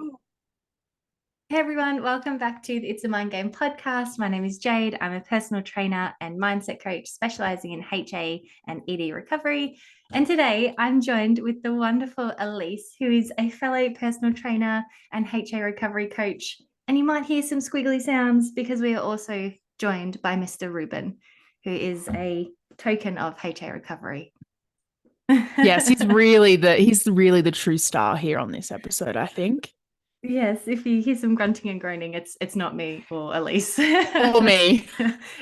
Hey everyone, welcome back to the It's a Mind Game podcast. My name is Jade. I'm a personal trainer and mindset coach specializing in HA and ED recovery. And today I'm joined with the wonderful Elise, who is a fellow personal trainer and HA recovery coach. And you might hear some squiggly sounds because we are also joined by Mr. Ruben, who is a token of HA recovery. Yes, he's really the true star here on this episode, I think. Yes, if you hear some grunting and groaning, it's not me or Elise. Or me.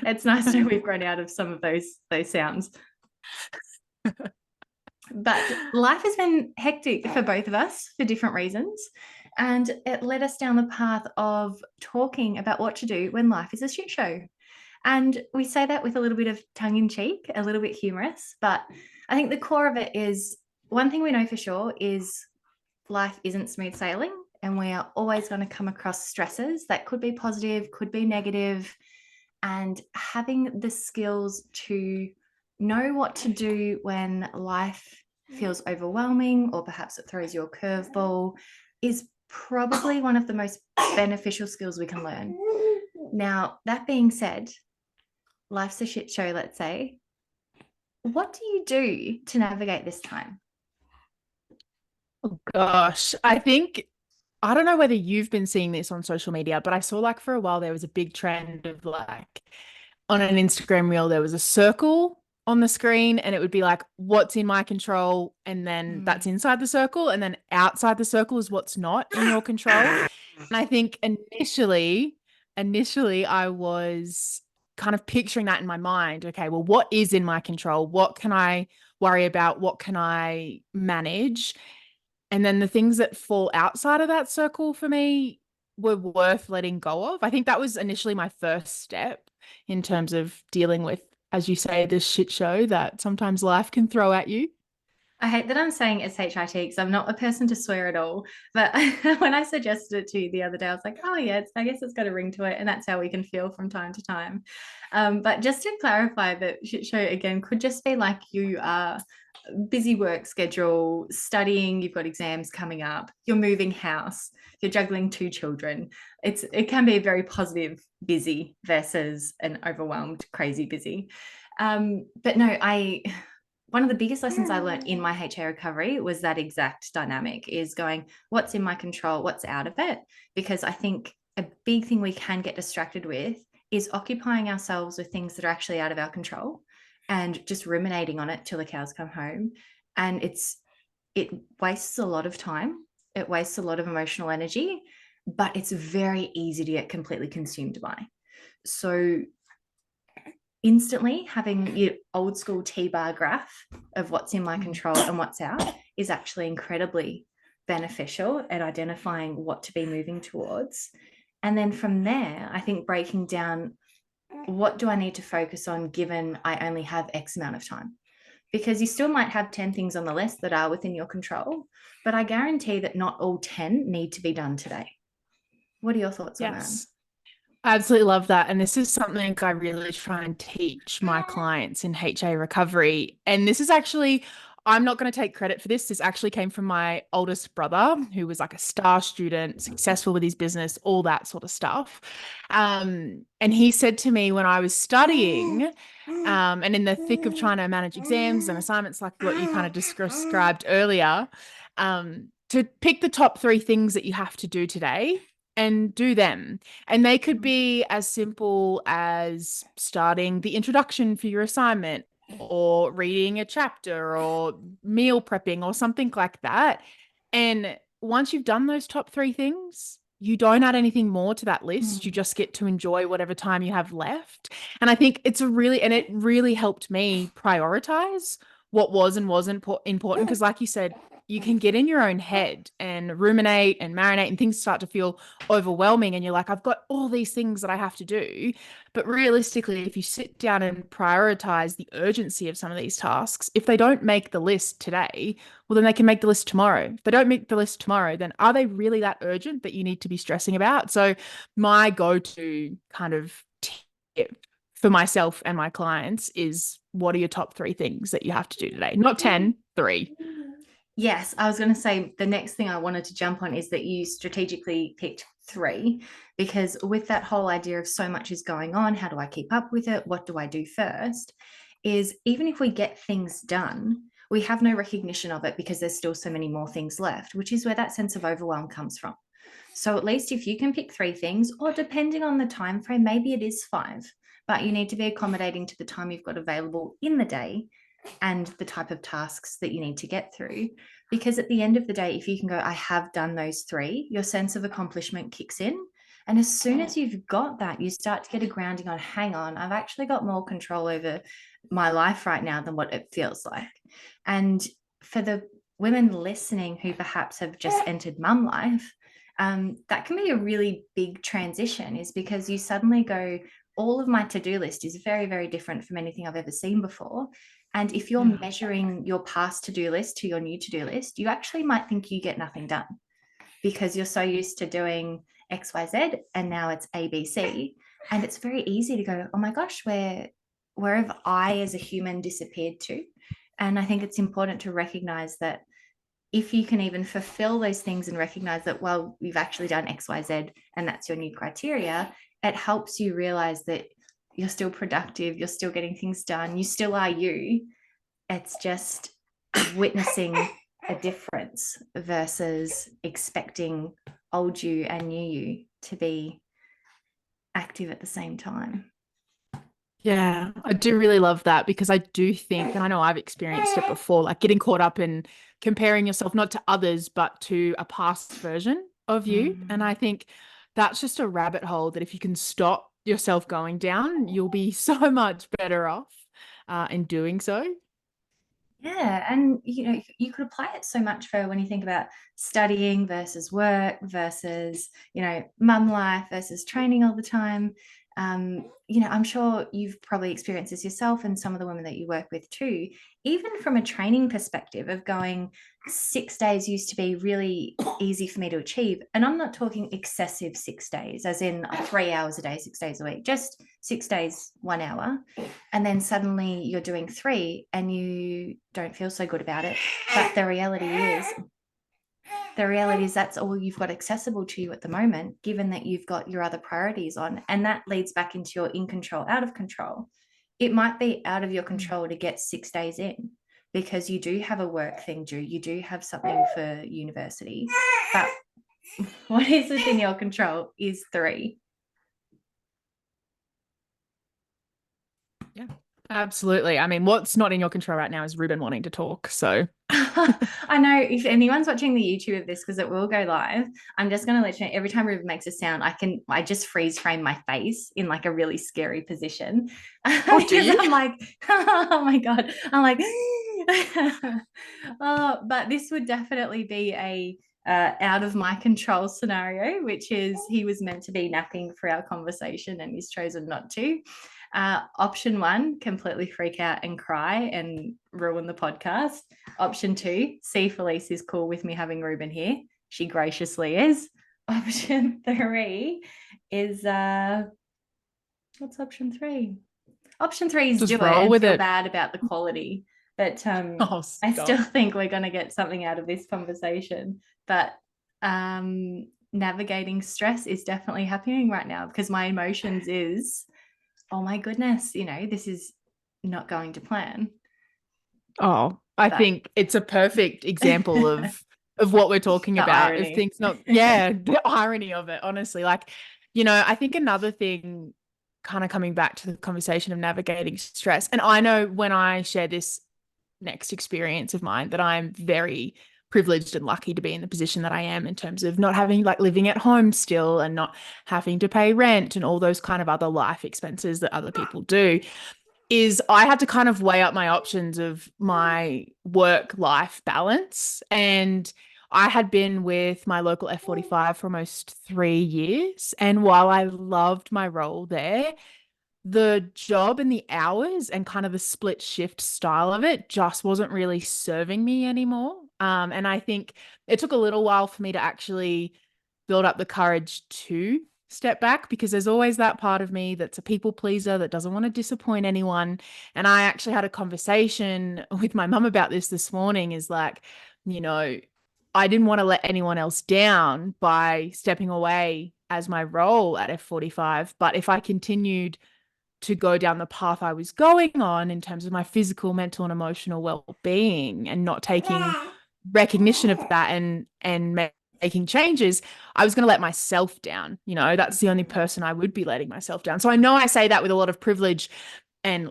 It's nice to know we've grown out of some of those sounds. But life has been hectic for both of us for different reasons. And it led us down the path of talking about what to do when life is a shit show. And we say that with a little bit of tongue in cheek, a little bit humorous. But I think the core of it is one thing we know for sure is life isn't smooth sailing. And we are always going to come across stresses that could be positive, could be negative, and having the skills to know what to do when life feels overwhelming or perhaps it throws you a curveball is probably one of the most beneficial skills we can learn. Now, that being said, life's a shit show, let's say. What do you do to navigate this time? Oh gosh, I don't know whether you've been seeing this on social media, but I saw like for a while there was a big trend of like on an Instagram reel, there was a circle on the screen and it would be like, what's in my control? And then that's Mm. inside the circle. And then outside the circle is what's not in your control. And I think initially I was kind of picturing that in my mind. Okay, well, what is in my control? What can I worry about? What can I manage? And then the things that fall outside of that circle for me were worth letting go of. I think that was initially my first step in terms of dealing with, as you say, this shit show that sometimes life can throw at you. I hate that I'm saying SHIT because I'm not a person to swear at all. But when I suggested it to you the other day, I was like, oh, yeah, I guess it's got a ring to it. And that's how we can feel from time to time. But just to clarify, that shit show again could just be like you are busy work schedule, studying, you've got exams coming up, you're moving house, you're juggling two children. It can be a very positive busy versus an overwhelmed crazy busy. But no, I one of the biggest lessons I learned in my HA recovery was that exact dynamic is going, what's in my control, what's out of it? Because I think a big thing we can get distracted with is occupying ourselves with things that are actually out of our control and just ruminating on it till the cows come home. And it wastes a lot of time, it wastes a lot of emotional energy, but it's very easy to get completely consumed by. So instantly having your old school T-bar graph of what's in my control and what's out is actually incredibly beneficial at identifying what to be moving towards. And then from there, I think breaking down, what do I need to focus on given I only have X amount of time? Because you still might have 10 things on the list that are within your control, but I guarantee that not all 10 need to be done today. What are your thoughts on that? Yes. I absolutely love that. And this is something I really try and teach my clients in HA recovery. And this is actually, I'm not going to take credit for this. This actually came from my oldest brother, who was like a star student, successful with his business, all that sort of stuff. And he said to me when I was studying, and in the thick of trying to manage exams and assignments, like what you kind of described earlier, to pick the top three things that you have to do today and do them. And they could be as simple as starting the introduction for your assignment or reading a chapter or meal prepping or something like that. And once you've done those top three things, you don't add anything more to that list. You Mm. just get to enjoy whatever time you have left. And I think it really helped me prioritize what was and wasn't important. Because, like you said, you can get in your own head and ruminate and marinate, and things start to feel overwhelming. And you're like, I've got all these things that I have to do. But realistically, if you sit down and prioritize the urgency of some of these tasks, if they don't make the list today, well, then they can make the list tomorrow. If they don't make the list tomorrow, then are they really that urgent that you need to be stressing about? So, my go to kind of tip for myself and my clients is, what are your top three things that you have to do today? Not 10, 3. Yes, I was going to say the next thing I wanted to jump on is that you strategically picked three, because with that whole idea of so much is going on, how do I keep up with it? What do I do first? Is even if we get things done, we have no recognition of it because there's still so many more things left, which is where that sense of overwhelm comes from. So at least if you can pick three things, or depending on the time frame, maybe it is five, but you need to be accommodating to the time you've got available in the day and the type of tasks that you need to get through. Because at the end of the day, if you can go, I have done those three, your sense of accomplishment kicks in. And as soon as you've got that, you start to get a grounding on, hang on, I've actually got more control over my life right now than what it feels like. And for the women listening who perhaps have just entered mum life, that can be a really big transition, is because you suddenly go, all of my to-do list is very, very different from anything I've ever seen before. And if you're measuring your past to-do list to your new to-do list, you actually might think you get nothing done because you're so used to doing XYZ and now it's ABC. And it's very easy to go, oh my gosh, where have I as a human disappeared to? And I think it's important to recognize that if you can even fulfill those things and recognize that, well, you've actually done XYZ and that's your new criteria, it helps you realize that you're still productive, you're still getting things done, you still are you. It's just witnessing a difference versus expecting old you and new you to be active at the same time. Yeah, I do really love that because I do think, and I know I've experienced it before, like getting caught up in comparing yourself not to others, but to a past version of you. And I think that's just a rabbit hole that if you can stop yourself going down, you'll be so much better off in doing so. Yeah, and you could apply it so much for when you think about studying versus work versus mum life versus training all the time. I'm sure you've probably experienced this yourself and some of the women that you work with too. Even from a training perspective of going, 6 days used to be really easy for me to achieve, and I'm not talking excessive 6 days, as in 3 hours a day, 6 days a week, just 6 days, 1 hour, and then suddenly you're doing three and you don't feel so good about it. But the reality is that's all you've got accessible to you at the moment, given that you've got your other priorities on. And that leads back into your in control, out of control. It might be out of your control to get 6 days in because you do have a work thing due, you do have something for university. But what is within your control is three. Yeah, absolutely. I mean, what's not in your control right now is Ruben wanting to talk. So, I know if anyone's watching the YouTube of this, because it will go live, I'm just going to let you know every time Ruben makes a sound, I just freeze frame my face in like a really scary position. oh, do Because you? I'm like, oh my God. I'm like, oh, but this would definitely be a out of my control scenario, which is he was meant to be napping for our conversation and he's chosen not to. Option one, completely freak out and cry and ruin the podcast. Option two, see Felice is cool with me having Ruben here. She graciously is. Option three is what's option three? Option three is do Just it roll and with feel it. bad about the quality. But Oh, I still stop. think we're going to get something out of this conversation. But navigating stress is definitely happening right now because my emotions is, oh my goodness, this is not going to plan. Oh, I But think it's a perfect example the of what we're talking about. If irony. things not, yeah, the irony of it, honestly. Like, I think another thing kind of coming back to the conversation of navigating stress, and I know when I share this next experience of mine that I'm very privileged and lucky to be in the position that I am in terms of not having like living at home still and not having to pay rent and all those kind of other life expenses that other people do is I had to kind of weigh up my options of my work-life balance. And I had been with my local F45 for almost 3 years. And while I loved my role there, the job and the hours and kind of the split shift style of it just wasn't really serving me anymore. And I think it took a little while for me to actually build up the courage to step back because there's always that part of me that's a people pleaser that doesn't want to disappoint anyone. And I actually had a conversation with my mum about this morning is like, you know, I didn't want to let anyone else down by stepping away as my role at F45. But if I continued to go down the path I was going on in terms of my physical, mental, and emotional well-being and not taking recognition of that and making changes, I was going to let myself down. That's the only person I would be letting myself down. So I know I say that with a lot of privilege and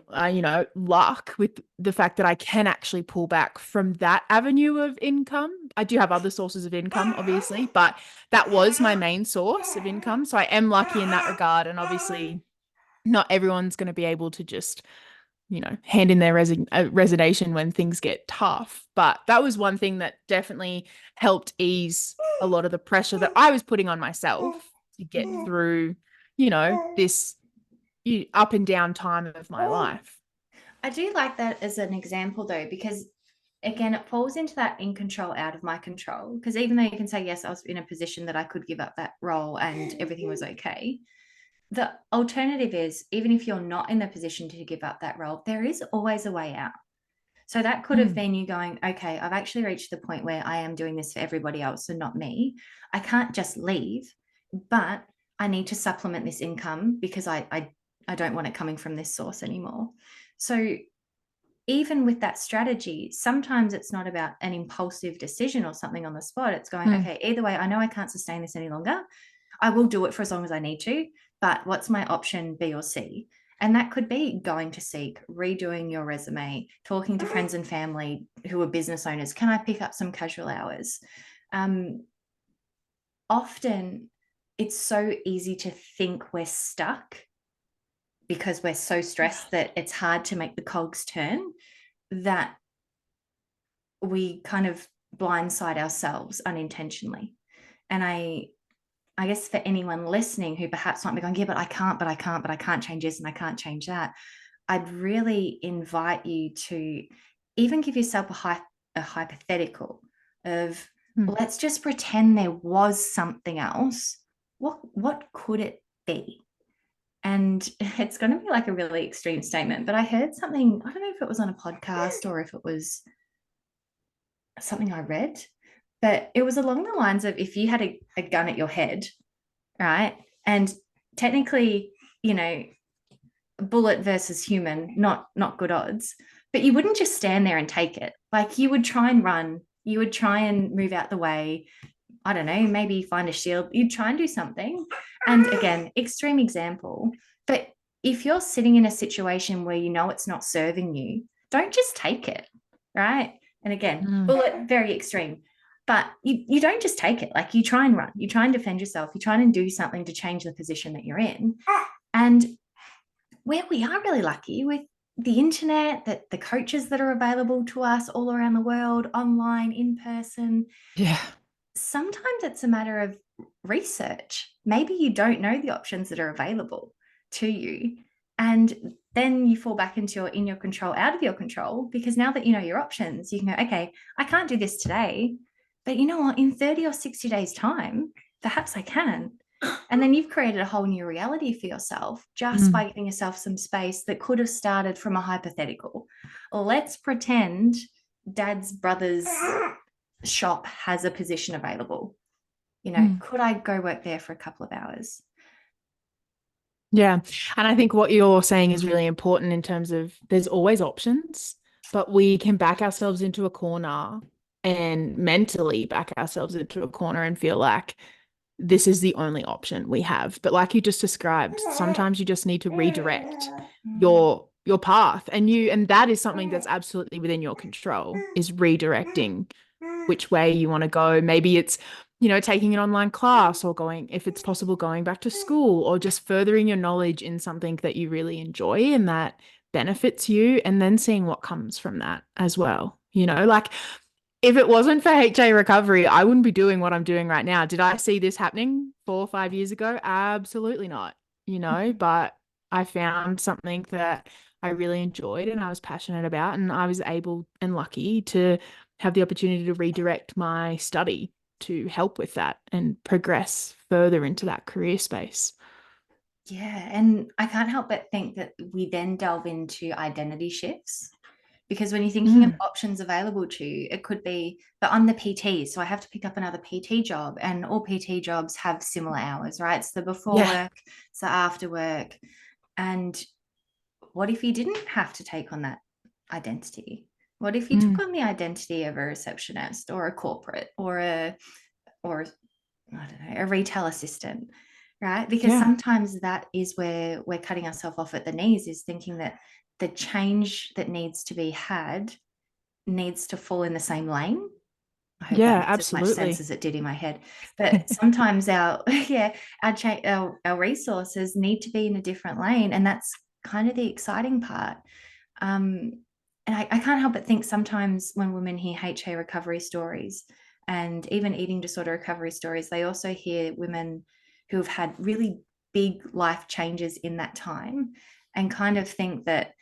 luck with the fact that I can actually pull back from that avenue of income. I do have other sources of income, obviously, but that was my main source of income. So I am lucky in that regard. And obviously, not everyone's going to be able to just hand in their resignation when things get tough. But that was one thing that definitely helped ease a lot of the pressure that I was putting on myself to get through, this up and down time of my life. I do like that as an example though, because again, it falls into that in control, out of my control. Because even though you can say, yes, I was in a position that I could give up that role and everything was okay, the alternative is, even if you're not in the position to give up that role, there is always a way out. So that could have Mm. been you going, okay, I've actually reached the point where I am doing this for everybody else and not me. I can't just leave, but I need to supplement this income because I don't want it coming from this source anymore. So even with that strategy, sometimes it's not about an impulsive decision or something on the spot. It's going, Mm. okay, either way, I know I can't sustain this any longer. I will do it for as long as I need to, but what's my option B or C? And that could be going to seek, redoing your resume, talking to friends and family who are business owners. Can I pick up some casual hours? Um, Often it's so easy to think we're stuck because we're so stressed that it's hard to make the cogs turn, that we kind of blindside ourselves unintentionally. And I guess for anyone listening who perhaps might be going, yeah, but I can't change this and I can't change that, I'd really invite you to even give yourself a hypothetical of, Mm. let's just pretend there was something else. What could it be? And it's going to be like a really extreme statement, but I heard something, I don't know if it was on a podcast or if it was something I read, but it was along the lines of, if you had a gun at your head, right? And technically, you know, bullet versus human, not good odds. But you wouldn't just stand there and take it. Like, you would try and run, you would try and move out the way. I don't know, maybe find a shield. You'd try and do something. And again, extreme example. But if you're sitting in a situation where you know it's not serving you, don't just take it, right? And again, Mm. bullet, very extreme. But you don't just take it. Like, you try and run, you try and defend yourself, you try and do something to change the position that you're in. And where we are really lucky with the internet, that the coaches that are available to us all around the world, online, in person, Yeah. sometimes it's a matter of research. Maybe you don't know the options that are available to you. And then you fall back into your in your control, out of your control, because now that you know your options, you can go, okay, I can't do this today, but you know what? In 30 or 60 days' time, perhaps I can. And then you've created a whole new reality for yourself just Mm. by giving yourself some space that could have started from a hypothetical. Let's pretend dad's brother's shop has a position available. You know, Mm. could I go work there for a couple of hours? Yeah. And I think what you're saying is really important in terms of there's always options, but we can back ourselves into a corner and mentally back ourselves into a corner and feel like this is the only option we have. But like you just described, sometimes you just need to redirect your path, and that is something that's absolutely within your control, is redirecting which way you want to go. Maybe it's, taking an online class, or going, if it's possible, going back to school, or just furthering your knowledge in something that you really enjoy and that benefits you, and then seeing what comes from that as well. Like, if it wasn't for HA recovery, I wouldn't be doing what I'm doing right now. Did I see this happening 4 or 5 years ago? Absolutely not, but I found something that I really enjoyed and I was passionate about, and I was able and lucky to have the opportunity to redirect my study to help with that and progress further into that career space. Yeah. And I can't help but think that we then delve into identity shifts. Because when you're thinking of Mm. options available to you, it could be, but I'm the PT, so I have to pick up another PT job, and all PT jobs have similar hours, right? It's the before Yeah. work, it's the after work. And what if you didn't have to take on that identity? What if you took Mm. on the identity of a receptionist or a corporate or I don't know, a retail assistant, right? Because Yeah. sometimes that is where we're cutting ourselves off at the knees, is thinking that the change that needs to be had needs to fall in the same lane. I hope that Yeah, makes as much sense absolutely. as it did in my head. But sometimes our yeah, our resources need to be in a different lane, and that's kind of the exciting part. Um, and I can't help but think sometimes when women hear HA recovery stories and even eating disorder recovery stories, they also hear women who have had really big life changes in that time and kind of think that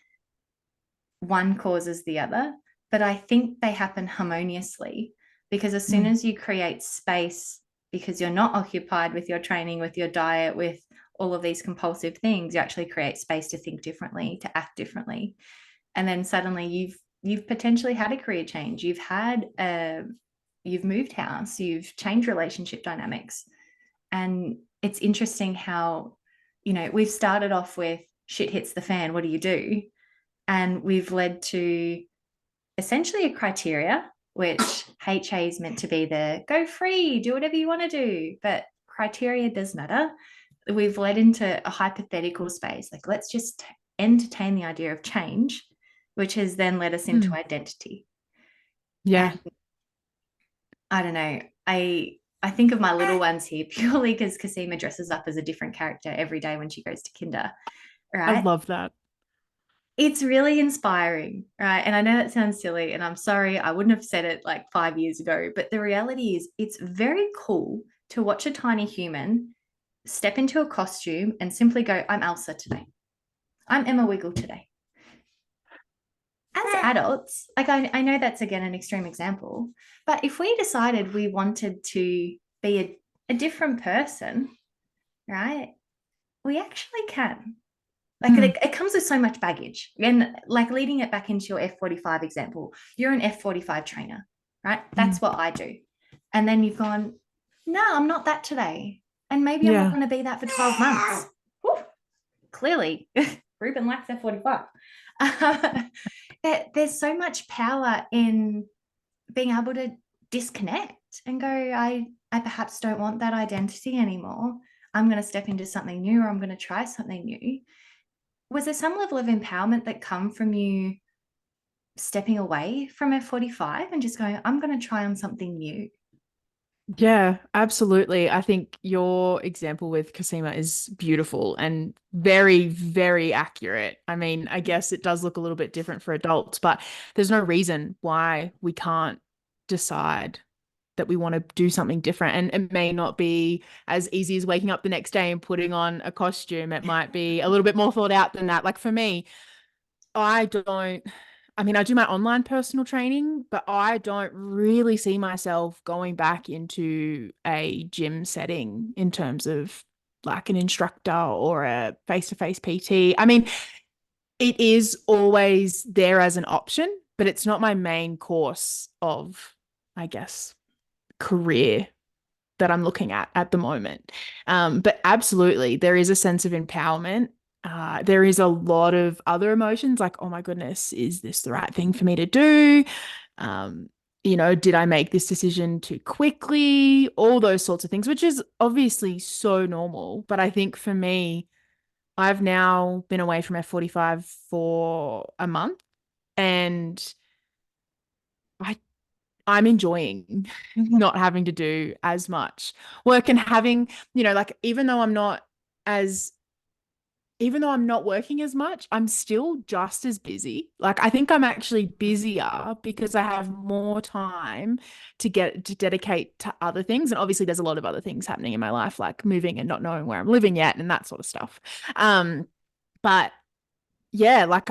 one causes the other. But I think they happen harmoniously, because as soon Mm. as you create space, because you're not occupied with your training, with your diet, with all of these compulsive things, you actually create space to think differently, to act differently. And then suddenly you've potentially had a career change, you've moved house, you've changed relationship dynamics. And it's interesting how, we've started off with shit hits the fan, what do you do? And we've led to essentially a criteria, which HA is meant to be the go free, do whatever you want to do, but criteria does matter. We've led into a hypothetical space, like let's just entertain the idea of change, which has then led us into Mm. identity. Yeah. And I don't know, I think of my little ones here purely because Kasima dresses up as a different character every day when she goes to kinder, I right? love that. It's really inspiring, right? And I know that sounds silly, and I'm sorry, I wouldn't have said it like 5 years ago, but the reality is it's very cool to watch a tiny human step into a costume and simply go, I'm Elsa today. I'm Emma Wiggle today. As adults, like I know that's again an extreme example, but if we decided we wanted to be a different person, right, we actually can. Like Mm. it comes with so much baggage. And like leading it back into your F45 example, you're an F45 trainer, right? Mm. That's what I do. And then you've gone, no, I'm not that today. And maybe I'm not Yeah. going to be that for 12 months. Whew, clearly, Ruben likes F45. There's so much power in being able to disconnect and go, I perhaps don't want that identity anymore. I'm going to step into something new, or I'm going to try something new. Was there some level of empowerment that come from you stepping away from F45 and just going, I'm going to try on something new? Yeah, absolutely. I think your example with Cosima is beautiful and very, very accurate. I mean, I guess it does look a little bit different for adults, but there's no reason why we can't decide that we want to do something different. And it may not be as easy as waking up the next day and putting on a costume. It might be a little bit more thought out than that. Like for me, I don't, I mean, I do my online personal training, but I don't really see myself going back into a gym setting in terms of like an instructor or a face-to-face PT. I mean, it is always there as an option, but it's not my main course of, I guess, career that I'm looking at the moment. But absolutely, there is a sense of empowerment. There is a lot of other emotions like, oh my goodness, is this the right thing for me to do? Um, did I make this decision too quickly? All those sorts of things, which is obviously so normal. But I think for me, I've now been away from F45 for a month and I I'm enjoying not having to do as much work and having, like as even though I'm not working as much, I'm still just as busy. Like I think I'm actually busier because I have more time to dedicate to other things. And obviously there's a lot of other things happening in my life, like moving and not knowing where I'm living yet and that sort of stuff. But yeah, like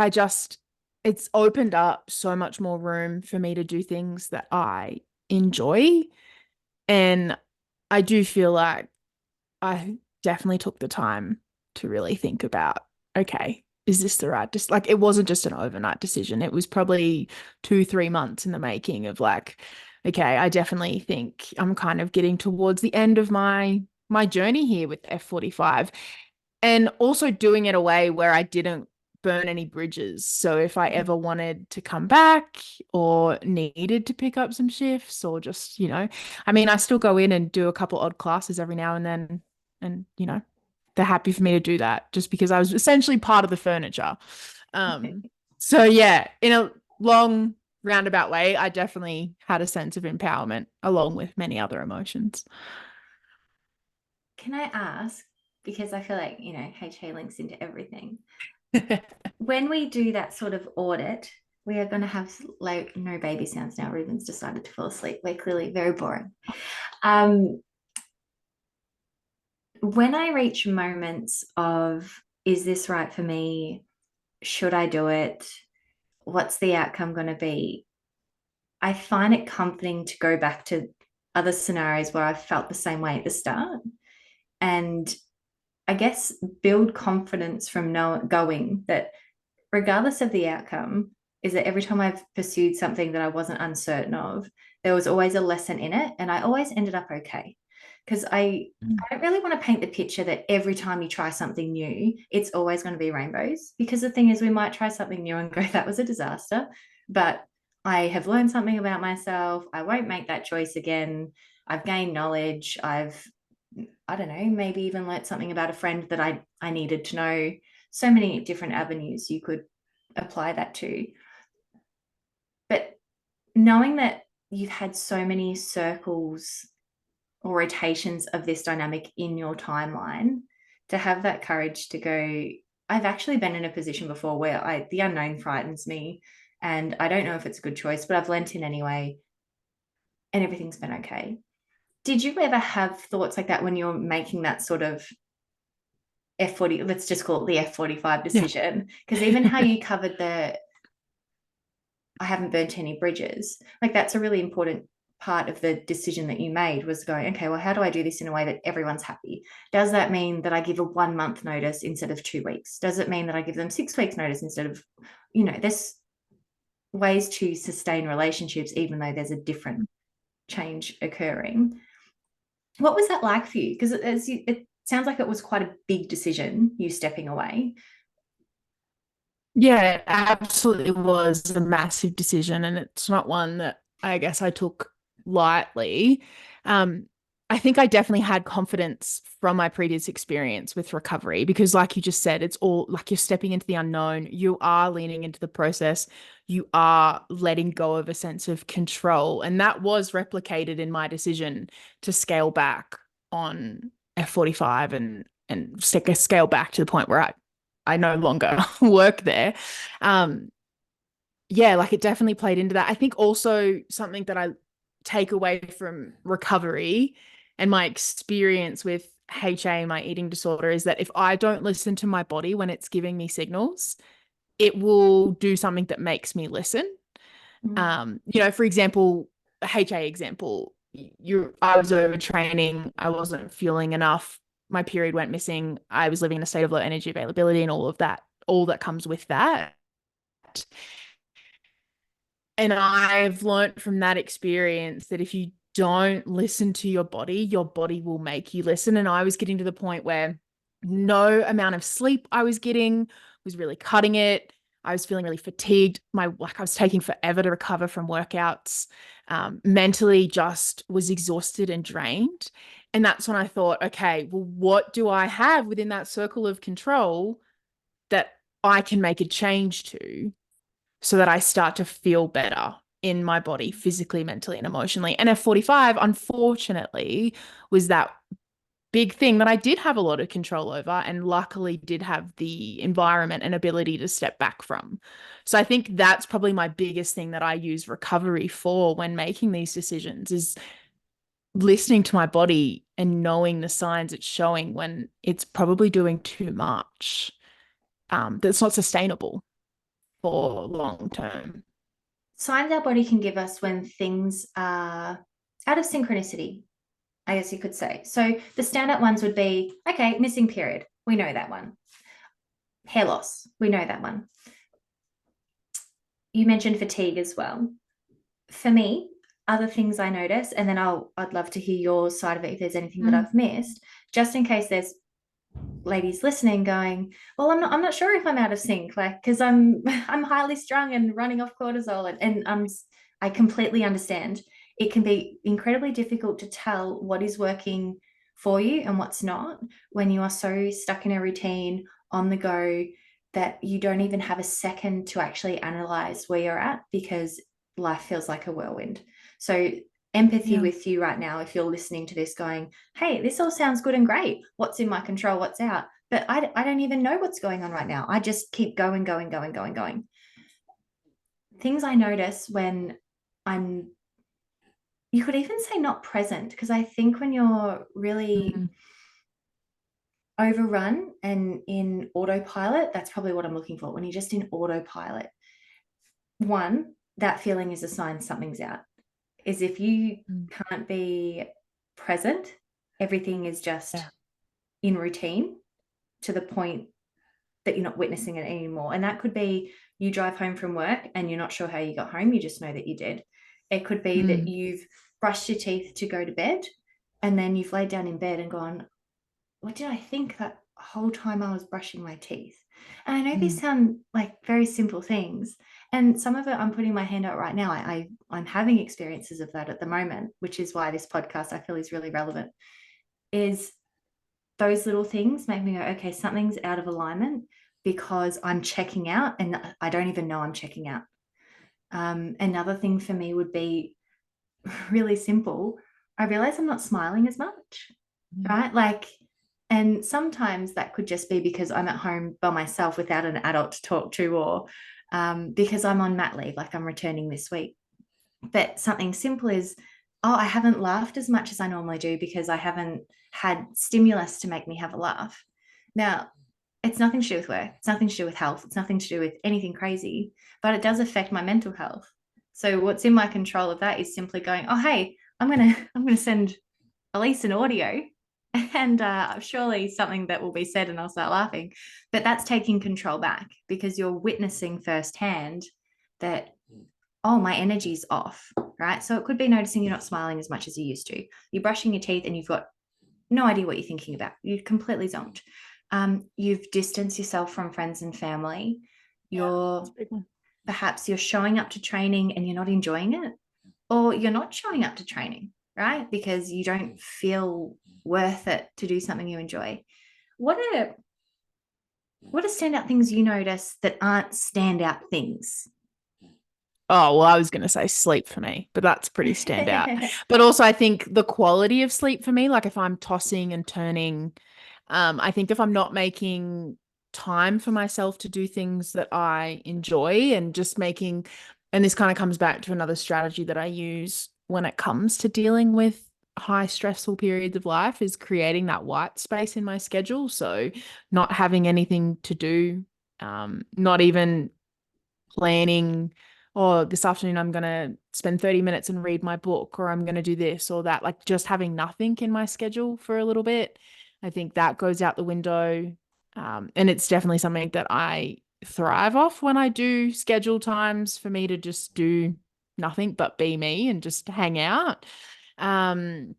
it's opened up so much more room for me to do things that I enjoy. And I do feel like I definitely took the time to really think about, okay, is this the right like it wasn't just an overnight decision. It was probably 2, 3 months in the making of like, okay, I definitely think I'm kind of getting towards the end of my journey here with F45, and also doing it a way where I didn't burn any bridges. So if I ever wanted to come back or needed to pick up some shifts or just, I mean, I still go in and do a couple odd classes every now and then. And, they're happy for me to do that just because I was essentially part of the furniture. Um, so yeah, in a long roundabout way, I definitely had a sense of empowerment along with many other emotions. Can I ask, because I feel like, HA links into everything. When we do that sort of audit, we are going to have like no baby sounds now. Ruben's decided to fall asleep. We're clearly very boring. Um, when I reach moments of, is this right for me? Should I do it? What's the outcome going to be? I find it comforting to go back to other scenarios where I felt the same way at the start, and I guess build confidence from going that regardless of the outcome, is that every time I've pursued something that I wasn't uncertain of, there was always a lesson in it, and I always ended up okay. Because I don't really want to paint the picture that every time you try something new, it's always going to be rainbows. Because the thing is, we might try something new and go, that was a disaster. But I have learned something about myself. I won't make that choice again. I've gained knowledge. I don't know, maybe even learnt something about a friend that I needed to know. So many different avenues you could apply that to. But knowing that you've had so many circles or rotations of this dynamic in your timeline, to have that courage to go, I've actually been in a position before where the unknown frightens me and I don't know if it's a good choice, but I've lent in anyway and everything's been okay. Did you ever have thoughts like that when you're making that sort of F40, let's just call it the F45 Yeah. decision? Because even how you covered I haven't burnt any bridges, like that's a really important part of the decision that you made, was going, okay, well, how do I do this in a way that everyone's happy? Does that mean that I give a 1 month notice instead of 2 weeks? Does it mean that I give them 6 weeks notice instead of, there's ways to sustain relationships, even though there's a different change occurring. What was that like for you? Because it sounds like it was quite a big decision, you stepping away. Yeah, it absolutely was a massive decision, and it's not one that I guess I took lightly. Um, I think I definitely had confidence from my previous experience with recovery because, like you just said, it's all like you're stepping into the unknown. You are leaning into the process. You are letting go of a sense of control. And that was replicated in my decision to scale back on F45 and scale back to the point where I no longer work there. Um, yeah, like it definitely played into that. I think also something that I take away from recovery and my experience with HA, my eating disorder, is that if I don't listen to my body when it's giving me signals, it will do something that makes me listen. Mm. For example, a HA example, I was overtraining, I wasn't fueling enough, my period went missing, I was living in a state of low energy availability and all that comes with that. And I've learned from that experience that if you don't listen to your body will make you listen. And I was getting to the point where no amount of sleep I was getting was really cutting it. I was feeling really fatigued. I was taking forever to recover from workouts. Mentally just was exhausted and drained. And that's when I thought, okay, well, what do I have within that circle of control that I can make a change to so that I start to feel better in my body, physically, mentally, and emotionally. And F45, unfortunately, was that big thing that I did have a lot of control over and luckily did have the environment and ability to step back from. So I think that's probably my biggest thing that I use recovery for when making these decisions is listening to my body and knowing the signs it's showing when it's probably doing too much. That's not sustainable for long term. Signs our body can give us when things are out of synchronicity, I guess you could say. So the standout ones would be, okay, missing period. We know that one. Hair loss, we know that one. You mentioned fatigue as well. For me, other things I notice, and then I'd love to hear your side of it if there's anything that Mm. I've missed, just in case there's ladies listening going, well, I'm not sure if I'm out of sync, like, because I'm highly strung and running off cortisol, and I completely understand. It can be incredibly difficult to tell what is working for you and what's not when you are so stuck in a routine on the go that you don't even have a second to actually analyze where you're at because life feels like a whirlwind. So empathy Yeah. with you right now if you're listening to this going, hey, this all sounds good and great. What's in my control? What's out? But I don't even know what's going on right now. I just keep going, going, going, going, going. Things I notice when I'm, you could even say not present, because I think when you're really Mm. overrun and in autopilot, that's probably what I'm looking for. When you're just in autopilot, one, that feeling is a sign something's out. Is if you Mm. can't be present, everything is just Yeah. in routine to the point that you're not witnessing it anymore. And that could be you drive home from work and you're not sure how you got home, you just know that you did. It could be that Mm. you've brushed your teeth to go to bed and then you've laid down in bed and gone, what did I think that whole time I was brushing my teeth? And I know these Mm. sound like very simple things. And some of it I'm putting my hand out right now. I'm having experiences of that at the moment, which is why this podcast I feel is really relevant. Is those little things make me go, okay, something's out of alignment because I'm checking out and I don't even know I'm checking out. Another thing for me would be really simple. I realize I'm not smiling as much, Mm. right? Like, and sometimes that could just be because I'm at home by myself without an adult to talk to, or because I'm on mat leave, like I'm returning this week. But something simple is, oh, I haven't laughed as much as I normally do because I haven't had stimulus to make me have a laugh. Now, it's nothing to do with work. It's nothing to do with health. It's nothing to do with anything crazy, but it does affect my mental health. So what's in my control of that is simply going, oh, hey, I'm gonna send Elise an audio, and surely something that will be said, and I'll start laughing. But that's taking control back because you're witnessing firsthand that, oh, my energy's off, right? So it could be noticing you're not smiling as much as you used to. You're brushing your teeth and you've got no idea what you're thinking about. You're completely zonked. You've distanced yourself from friends and family. Yeah. That's You're a big one. perhaps you're showing up to training and you're not enjoying it, or you're not showing up to training, right? Because you don't feel worth it to do something you enjoy. What are what are standout things you notice that aren't standout things? Oh, well, I was going to say sleep for me, but that's pretty standout. But also, I think the quality of sleep for me, like if I'm tossing and turning, I think if I'm not making time for myself to do things that I enjoy and just making, and this kind of comes back to another strategy that I use when it comes to dealing with high stressful periods of life is creating that white space in my schedule. So not having anything to do, not even planning, oh, this afternoon I'm going to spend 30 minutes and read my book, or I'm going to do this or that, like just having nothing in my schedule for a little bit. I think that goes out the window. And it's definitely something that I thrive off when I do schedule times for me to just do nothing but be me and just hang out. Um,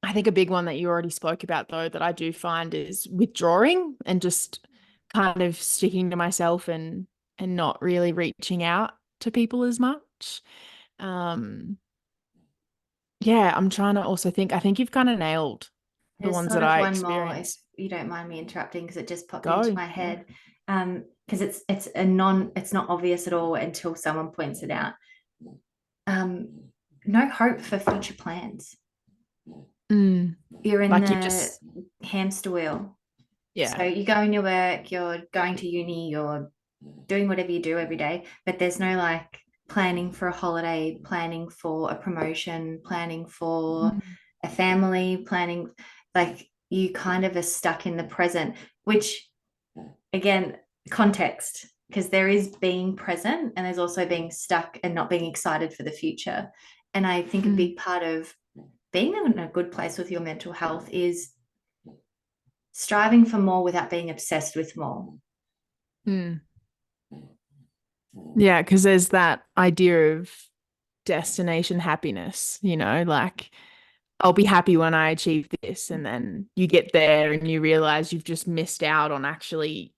I think a big one that you already spoke about, though, that I do find is withdrawing and just kind of sticking to myself and not really reaching out to people as much. Um, yeah, I'm trying to also think. I think you've kind of nailed the There's ones sort that of I one more, if experience. you don't mind me interrupting, because it just popped into Go. my Yeah. head. Because it's not obvious at all until someone points it out. Um, no hope for future plans. Mm, You're in like you the just, hamster wheel. So yeah. you go in your work, you're going to uni, you're doing whatever you do every day, but there's no like planning for a holiday, planning for a promotion, planning for Mm, a family, planning, like you kind of are stuck in the present, which again, context, because there is being present and there's also being stuck and not being excited for the future. And I think a mm, big part of being in a good place with your mental health is striving for more without being obsessed with more. Mm. Yeah, because there's that idea of destination happiness, like I'll be happy when I achieve this. And then you get there and you realize you've just missed out on actually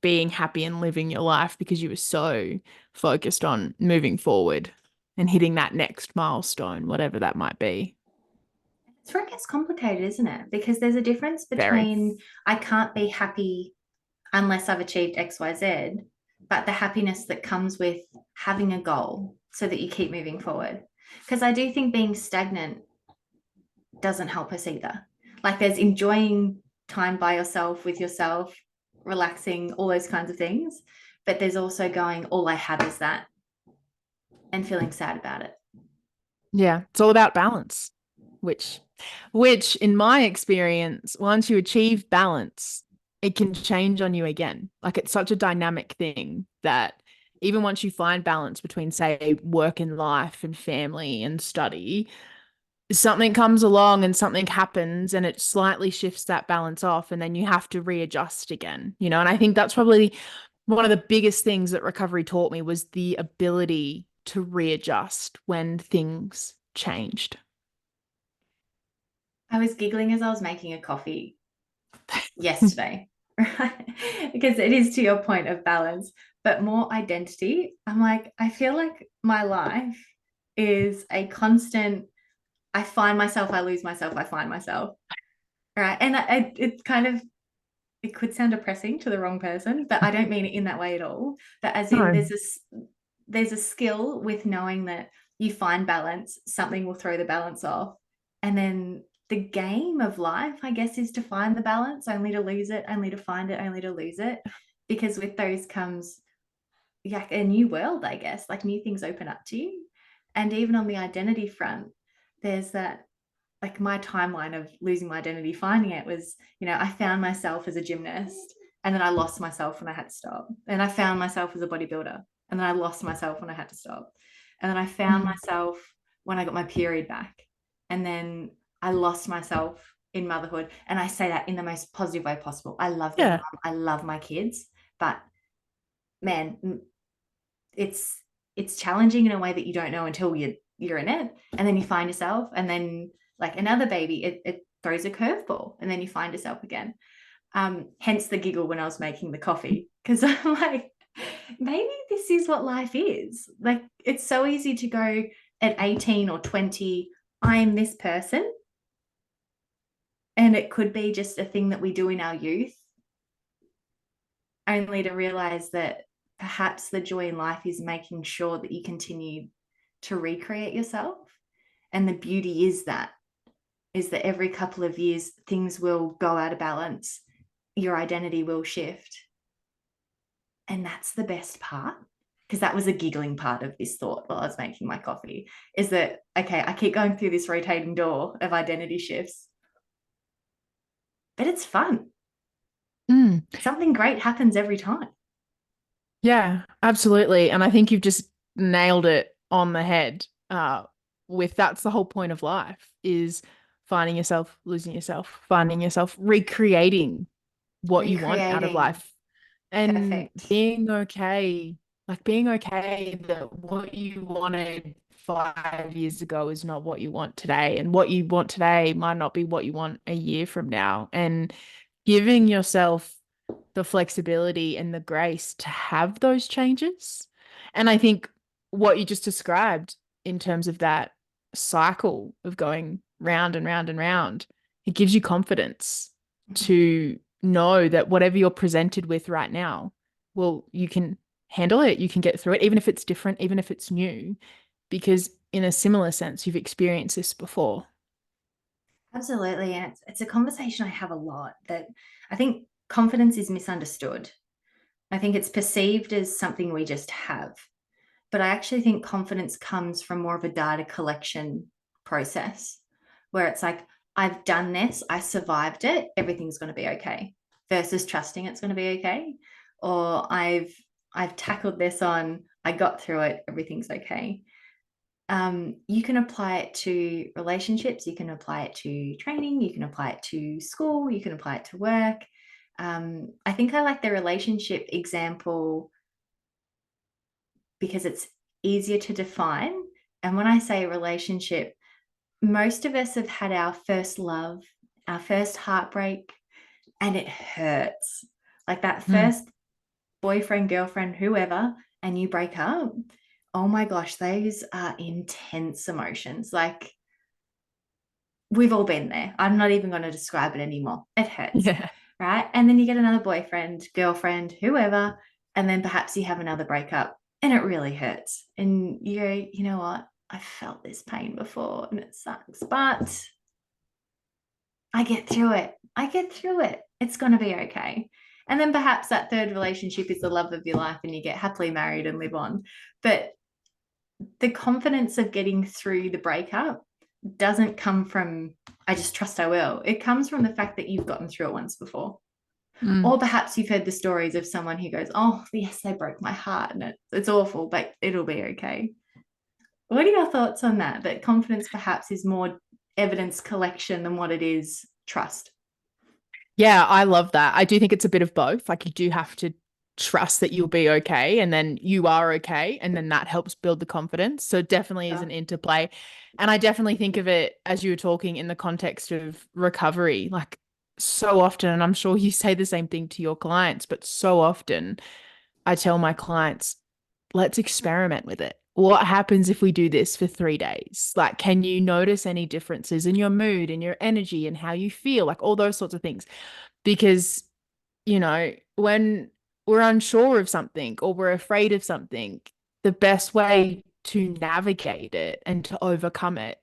being happy and living your life because you were so focused on moving forward and hitting that next milestone, whatever that might be. It's where it gets complicated, isn't it? Because there's a difference Very. between I can't be happy unless I've achieved XYZ, but the happiness that comes with having a goal so that you keep moving forward. Because I do think being stagnant doesn't help us either. Like there's enjoying time by yourself, with yourself, relaxing, all those kinds of things. But there's also going, all I have is that, and feeling sad about it. Yeah, it's all about balance, which which in my experience, once you achieve balance, it can change on you again. Like it's such a dynamic thing that even once you find balance between, say, work and life and family and study, something comes along and something happens and it slightly shifts that balance off and then you have to readjust again, and I think that's probably one of the biggest things that recovery taught me was the ability to readjust when things changed. I was giggling as I was making a coffee yesterday, right? Because it is to your point of balance, but more identity. I'm like, I feel like my life is a constant, I find myself, I lose myself, I find myself. Right. And it kind of, it could sound depressing to the wrong person, but I don't mean it in that way at all. But as in, No. there's a skill with knowing that you find balance, something will throw the balance off, and then the game of life, I guess, is to find the balance, only to lose it, only to find it, only to lose it, because with those comes like a new world, I guess, like new things open up to you, and even on the identity front, there's that like my timeline of losing my identity, finding it was, I found myself as a gymnast and then I lost myself when I had to stop. And I found myself as a bodybuilder and then I lost myself when I had to stop. And then I found Mm. myself when I got my period back. And then I lost myself in motherhood. And I say that in the most positive way possible. I love being a Yeah. mom. I love my kids, but man, it's it's challenging in a way that you don't know until you're in it, and then you find yourself, and then like another baby, it throws a curveball, and then you find yourself again. Hence the giggle when I was making the coffee, because I'm like, maybe this is what life is. Like it's so easy to go at 18 or 20, I'm this person, and it could be just a thing that we do in our youth, only to realize that perhaps the joy in life is making sure that you continue to recreate yourself. And the beauty is that every couple of years things will go out of balance, your identity will shift. And that's the best part. Because that was a giggling part of this thought while I was making my coffee, is that okay, I keep going through this rotating door of identity shifts, but it's fun. Mm. Something great happens every time. Yeah, absolutely. And I think you've just nailed it on the head. With that's the whole point of life is finding yourself, losing yourself, finding yourself, recreating what you want out of Recreating. life and Perfect. being okay, like being okay that what you wanted 5 years ago is not what you want today, and what you want today might not be what you want a year from now, and giving yourself the flexibility and the grace to have those changes. And I think what you just described in terms of that cycle of going round and round and round, it gives you confidence to know that whatever you're presented with right now, well, you can handle it, you can get through it, even if it's different, even if it's new, because in a similar sense, you've experienced this before. Absolutely. And it's a conversation I have a lot, that I think confidence is misunderstood. I think it's perceived as something we just have. But I actually think confidence comes from more of a data collection process where it's like, I've done this, I survived it, everything's going to be okay, versus trusting it's going to be okay. Or I've tackled this on, I got through it, everything's okay. You can apply it to relationships, you can apply it to training, you can apply it to school, you can apply it to work. I think I like the relationship example because it's easier to define. And when I say relationship, most of us have had our first love, our first heartbreak, and it hurts. Like that Mm. first boyfriend, girlfriend, whoever, and you break up. Oh my gosh, those are intense emotions. Like we've all been there. I'm not even going to describe it anymore. It hurts, Yeah. right? And then you get another boyfriend, girlfriend, whoever, and then perhaps you have another breakup and it really hurts. And you go, you know what? I felt this pain before and it sucks, but I get through it. I get through it. It's going to be okay. And then perhaps that third relationship is the love of your life and you get happily married and live on. But the confidence of getting through the breakup doesn't come from, I just trust I will. It comes from the fact that you've gotten through it once before. Mm. Or perhaps you've heard the stories of someone who goes, oh, yes, they broke my heart and it's awful, but it'll be okay. What are your thoughts on that? That confidence perhaps is more evidence collection than what it is trust. Yeah, I love that. I do think it's a bit of both. Like you do have to trust that you'll be okay and then you are okay. And then that helps build the confidence. So it definitely is Yeah. an interplay. And I definitely think of it as you were talking in the context of recovery. Like so often, and I'm sure you say the same thing to your clients, but so often I tell my clients, let's experiment with it. What happens if we do this for 3 days? Like, can you notice any differences in your mood, in your energy, and how you feel? Like all those sorts of things. Because, when we're unsure of something or we're afraid of something, the best way to navigate it and to overcome it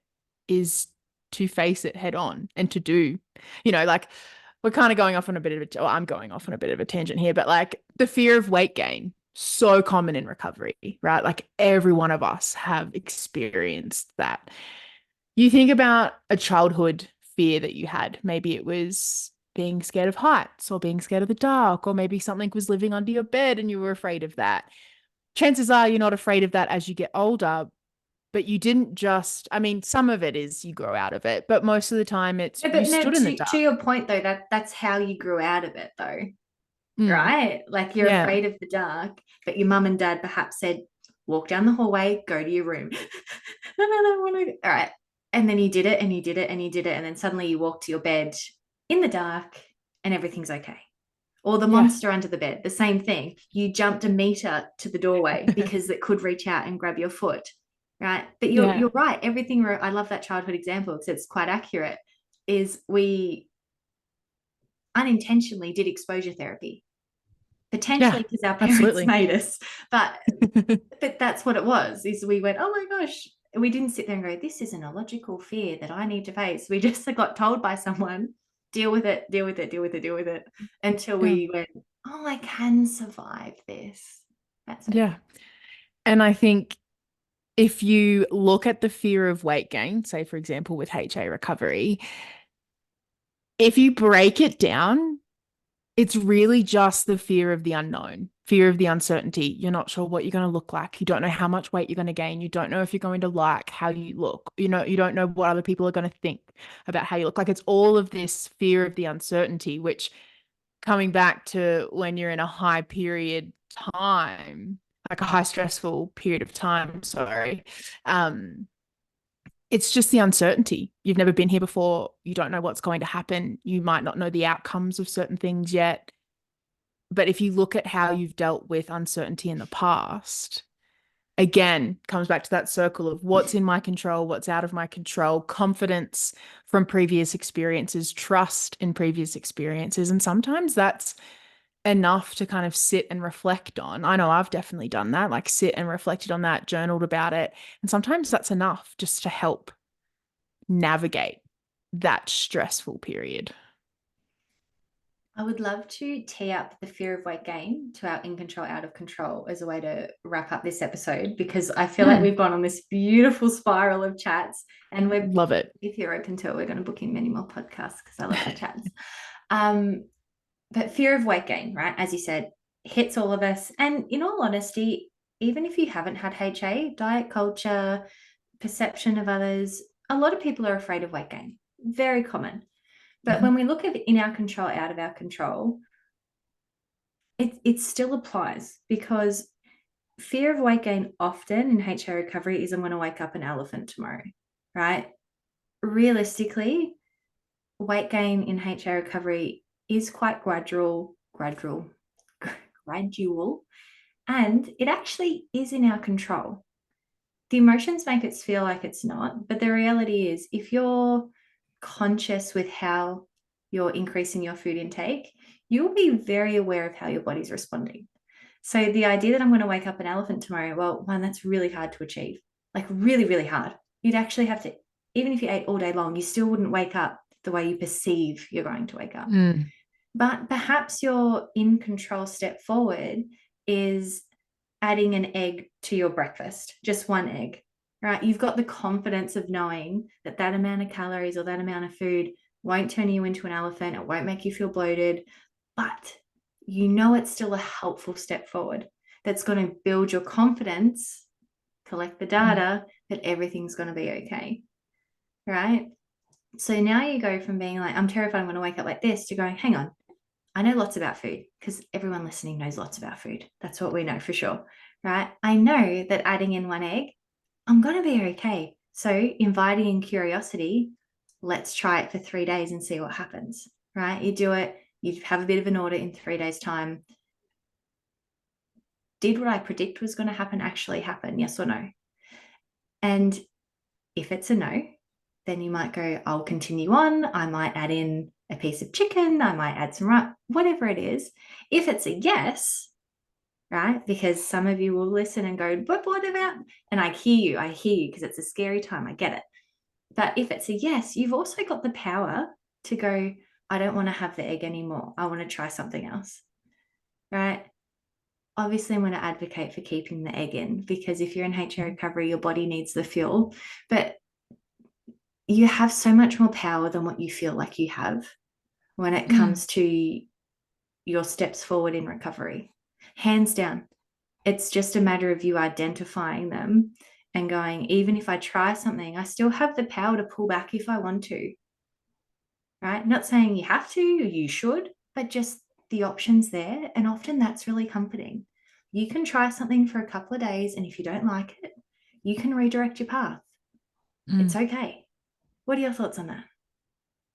is to face it head on and to do, like we're kind of going off on a bit of a, or I'm going off on a bit of a tangent here, but like the fear of weight gain, so common in recovery, right? Like every one of us have experienced that. You think about a childhood fear that you had. Maybe it was being scared of heights or being scared of the dark, or maybe something was living under your bed and you were afraid of that. Chances are you're not afraid of that as you get older, but you didn't just, I mean, some of it is you grow out of it, but most of the time it's Yeah, you but no, stood in the to your dark. point though, that's how you grew out of it though, Mm, right? Like you're yeah. afraid of the dark, but your mum and dad perhaps said, walk down the hallway, go to your room. No, no, no, want to. All right. And then you did it and you did it and you did it. And then suddenly you walk to your bed in the dark and everything's okay. Or the Yeah. monster under the bed, the same thing. You jumped a meter to the doorway because it could reach out and grab your foot, right? But you're Yeah. you're right. Everything. I love that childhood example because it's quite accurate. Is we unintentionally did exposure therapy, Yeah. potentially because our parents Absolutely. made us, but that's what it was. Is we went, oh my gosh. We didn't sit there and go, this isn't a logical fear that I need to face. We just got told by someone, deal with it, deal with it, deal with it, deal with it, until Yeah. we went, oh, I can survive this. That's Yeah. okay. And I think if you look at the fear of weight gain, say, for example, with HA recovery, if you break it down, it's really just the fear of the unknown, fear of the uncertainty. You're not sure what you're going to look like. You don't know how much weight you're going to gain. You don't know if you're going to like how you look. You don't know what other people are going to think about how you look. Like it's all of this fear of the uncertainty, which coming back to when you're in a high period time, like a high stressful period of time, sorry. Um, it's just the uncertainty. You've never been here before. You don't know what's going to happen. You might not know the outcomes of certain things yet. But if you look at how you've dealt with uncertainty in the past, again, comes back to that circle of what's in my control, what's out of my control, confidence from previous experiences, trust in previous experiences. And sometimes that's enough to kind of sit and reflect on. I know I've definitely done that, like sit and reflected on that, journaled about it. And sometimes that's enough just to help navigate that stressful period. I would love to tee up the fear of weight gain to our in control, out of control as a way to wrap up this episode because I feel like Mm, we've gone on this beautiful spiral of chats. And love it. if you're open to it, we're going to book in many more podcasts because I love our chats. Um, but fear of weight gain, right? As you said, hits all of us. And in all honesty, even if you haven't had HA, diet culture, perception of others, a lot of people are afraid of weight gain. Very common. But Mhm. when we look at in our control, out of our control, it still applies because fear of weight gain often in HA recovery is I'm going to wake up an elephant tomorrow, right? Realistically, weight gain in HA recovery is quite gradual, and it actually is in our control. The emotions make it feel like it's not, but the reality is if you're conscious with how you're increasing your food intake, you'll be very aware of how your body's responding. So the idea that I'm going to wake up an elephant tomorrow, well, one, that's really hard to achieve, like really, really hard. You'd actually have to, even if you ate all day long, you still wouldn't wake up the way you perceive you're going to wake up. Mm. But perhaps your in control step forward is adding an egg to your breakfast, just one egg, right? You've got the confidence of knowing that that amount of calories or that amount of food won't turn you into an elephant. It won't make you feel bloated, but you know it's still a helpful step forward that's going to build your confidence, collect the data that everything's going to be okay, right? So now you go from being like, I'm terrified I'm going to wake up like this to going, hang on, I know lots about food because everyone listening knows lots about food. That's what we know for sure, right? I know that adding in one egg, I'm going to be okay. So, inviting in curiosity, let's try it for 3 days and see what happens, right? You do it, you have a bit of an order in 3 days' time. Did what I predict was going to happen actually happen? Yes or no? And if it's a no, then you might go, I'll continue on. I might add in a piece of chicken. I might add some rice, whatever it is. If it's a yes, right? Because some of you will listen and go, but what about? And I hear you because it's a scary time. I get it. But if it's a yes, you've also got the power to go, I don't want to have the egg anymore. I want to try something else, right? Obviously, I'm going to advocate for keeping the egg in because if you're in HA recovery, your body needs the fuel. But you have so much more power than what you feel like you have when it Mm. comes to your steps forward in recovery. Hands down, it's just a matter of you identifying them and going, even if I try something, I still have the power to pull back if I want to, right? Not saying you have to or you should, but just the options there. And often that's really comforting. You can try something for a couple of days, and if you don't like it, you can redirect your path. It's Mm. okay. What are your thoughts on that?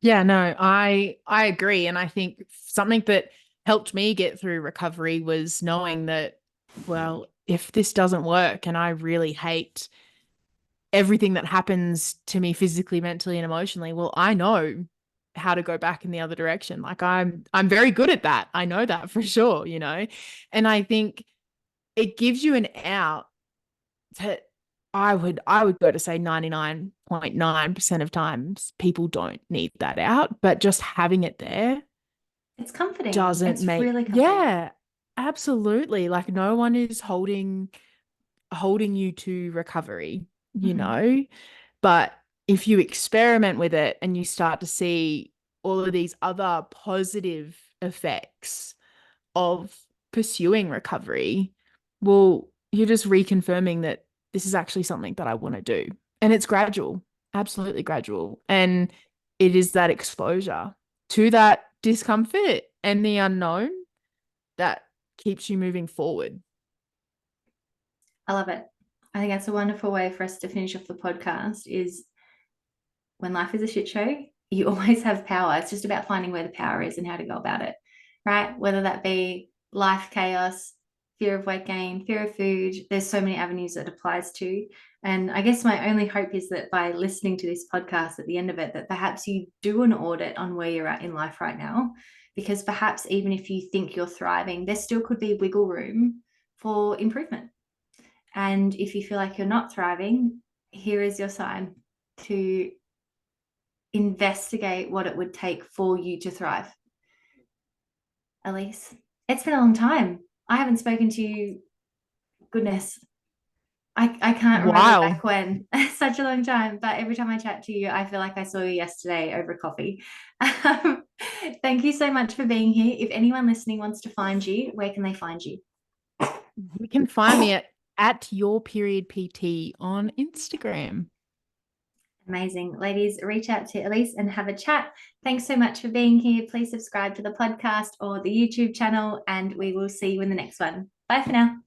Yeah, no, I agree. And I think something that helped me get through recovery was knowing that, well, if this doesn't work and I really hate everything that happens to me physically, mentally, and emotionally, well, I know how to go back in the other direction. Like I'm very good at that. I know that for sure, you know. And I think it gives you an out to I would go to say 99.9% of times people don't need that out, but just having it there It's comforting. doesn't It's make, really comforting. yeah, absolutely. Like no one is holding you to recovery, you Mhm. know? But if you experiment with it and you start to see all of these other positive effects of pursuing recovery, well, you're just reconfirming that this is actually something that I want to do. And it's gradual, absolutely gradual. And it is that exposure to that discomfort and the unknown that keeps you moving forward. I love it. I think that's a wonderful way for us to finish off the podcast is when life is a shit show, you always have power. It's just about finding where the power is and how to go about it, right? Whether that be life chaos, fear of weight gain, fear of food, there's so many avenues that applies to. And I guess my only hope is that by listening to this podcast at the end of it, that perhaps you do an audit on where you're at in life right now. Because perhaps even if you think you're thriving, there still could be wiggle room for improvement. And if you feel like you're not thriving, here is your sign to investigate what it would take for you to thrive. Elise, it's been a long time. I haven't spoken to you, goodness, I can't remember Wow. back when. Such a long time. But every time I chat to you, I feel like I saw you yesterday over coffee. Um, Thank you so much for being here. If anyone listening wants to find you, where can they find you? You can find me at your period PT on Instagram. Amazing. Ladies, reach out to Elise and have a chat. Thanks so much for being here. Please subscribe to the podcast or the YouTube channel, and we will see you in the next one. Bye for now.